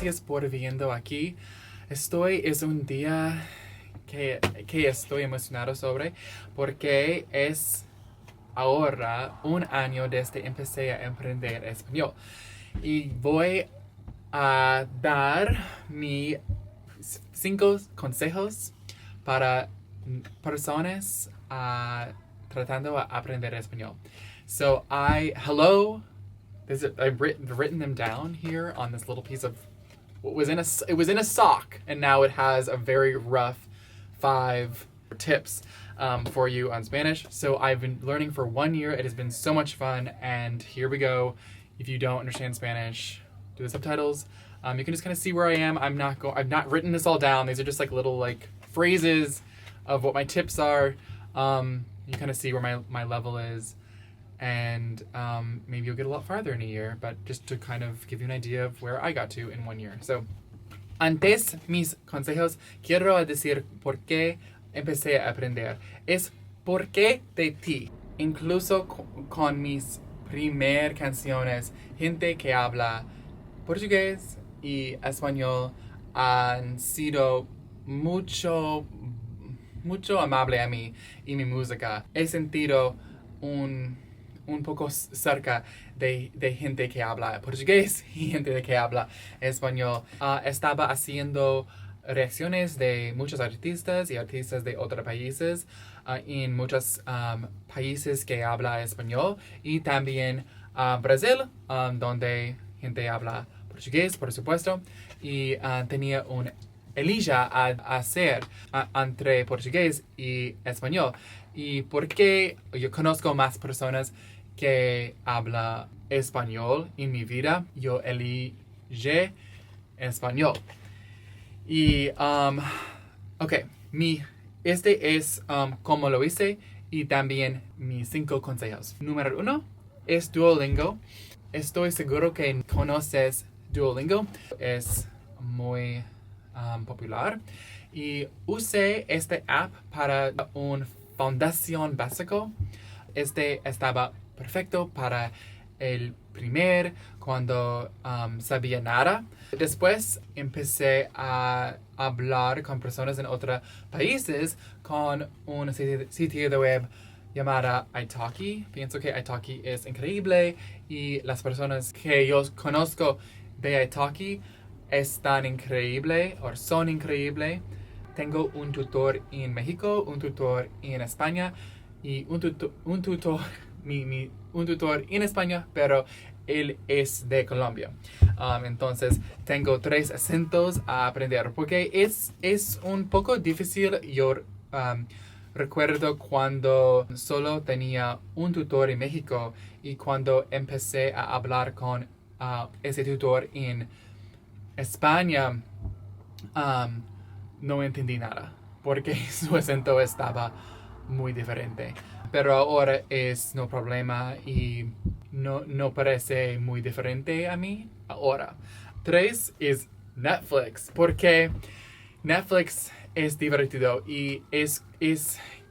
gracias por viendo aquí. Es un día que estoy emocionado sobre porque es ahora un año desde empecé a aprender español. Y voy a dar mis 5 consejos para personas tratando de aprender español. So I've written them down here on this little piece of what was it was in a sock, and now it has a very rough 5 tips for you on Spanish. So I've been learning for 1 year. It has been so much fun, and here we go. If you don't understand Spanish, do the subtitles. You can just kind of see where I am. I've not written this all down. These are just like little like phrases of what my tips are. You kind of see where my level is. And maybe you'll get a lot farther in a year, but just to kind of give you an idea of where I got to in 1 year. So, antes mis consejos, quiero decir por qué empecé a aprender. Es porque de ti. Incluso con mis primer canciones, gente que habla portugués y español han sido mucho amable a mí y mi música. He sentido un poco cerca de gente que habla portugués y gente que habla español. Estaba haciendo reacciones de muchos artistas y artistas de otros países en muchos países que habla español y también Brasil, donde gente habla portugués, por supuesto, y tenía un Elijah a hacer entre portugués y español. Y porque yo conozco más personas que hablan español en mi vida, yo elige español. Y, este es como lo hice y también mis 5 consejos. Número 1 es Duolingo. Estoy seguro que conoces Duolingo. Es muy popular. Y usé este app para una fundación básico. Este estaba perfecto para el cuando sabía nada. Después empecé a hablar con personas en otros países con un sitio de web llamada Italki. Pienso que Italki es increíble y las personas que yo conozco de Italki están increíbles o son increíbles. Tengo un tutor en México, un tutor en España y un tutor en España, pero él es de Colombia. Entonces tengo 3 acentos a aprender porque es un poco difícil. Yo recuerdo cuando solo tenía un tutor en México y cuando empecé a hablar con ese tutor en España, no entendí nada porque su acento estaba muy diferente. Pero ahora es no problema y no parece muy diferente a mí ahora. 3 es Netflix, porque Netflix es divertido y es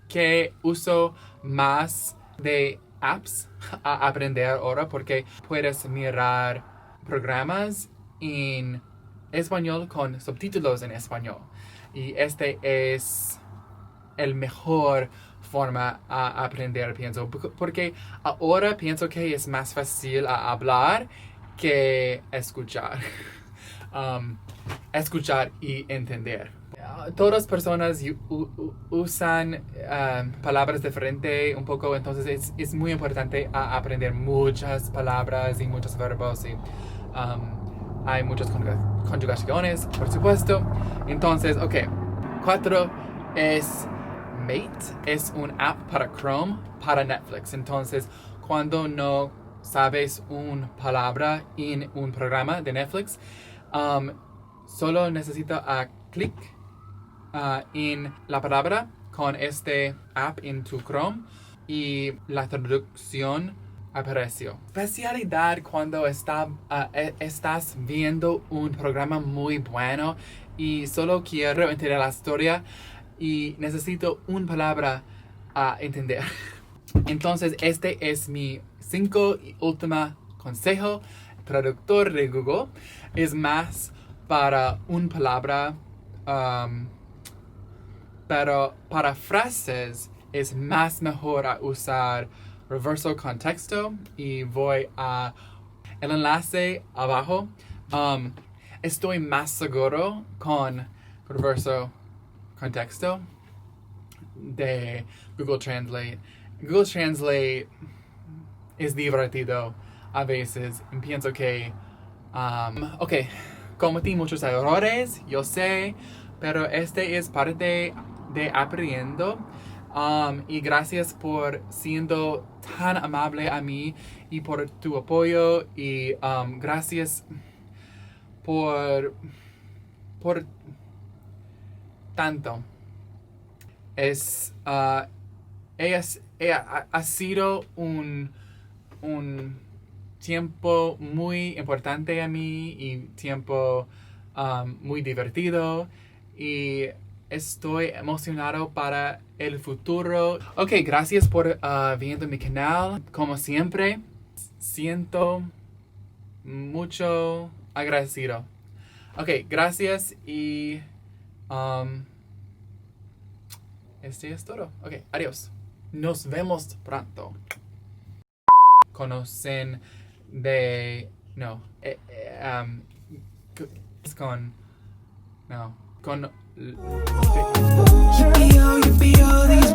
que uso más de apps a aprender ahora porque puedes mirar programas en español con subtítulos en español. Y este es el mejor forma a aprender, pienso, porque ahora pienso que es más fácil a hablar que escuchar. Escuchar y entender. Todas personas usan palabras diferentes un poco, entonces es muy importante aprender muchas palabras y muchos verbos y hay muchas conjugaciones, por supuesto. Entonces, 4 es Mate. Es un app para Chrome, para Netflix. Entonces, cuando no sabes una palabra en un programa de Netflix, solo necesita clic en la palabra con este app en tu Chrome y la traducción apareció. Especialidad cuando estás viendo un programa muy bueno y solo quiero entender la historia y necesito una palabra a entender. Entonces, este es mi 5 y última consejo. Traductor de Google es más para una palabra, pero para frases es más mejor a usar reverso contexto y voy a el enlace abajo. Estoy más seguro con reverso contexto de Google Translate. Google Translate es divertido a veces. Pienso que, ok, cometí muchos errores, yo sé, pero este es parte de aprendiendo. Y gracias por siendo tan amable a mí y por tu apoyo y gracias por tanto. Ella ha sido un tiempo muy importante a mí y tiempo muy divertido y estoy emocionado para el futuro. Ok, gracias por viendo mi canal. Como siempre, siento mucho agradecido. Ok, gracias y este es todo. Ok, adiós. Nos vemos pronto. Conocen de... No. Con... No. Con... Yippee-yo, yippee-yo, these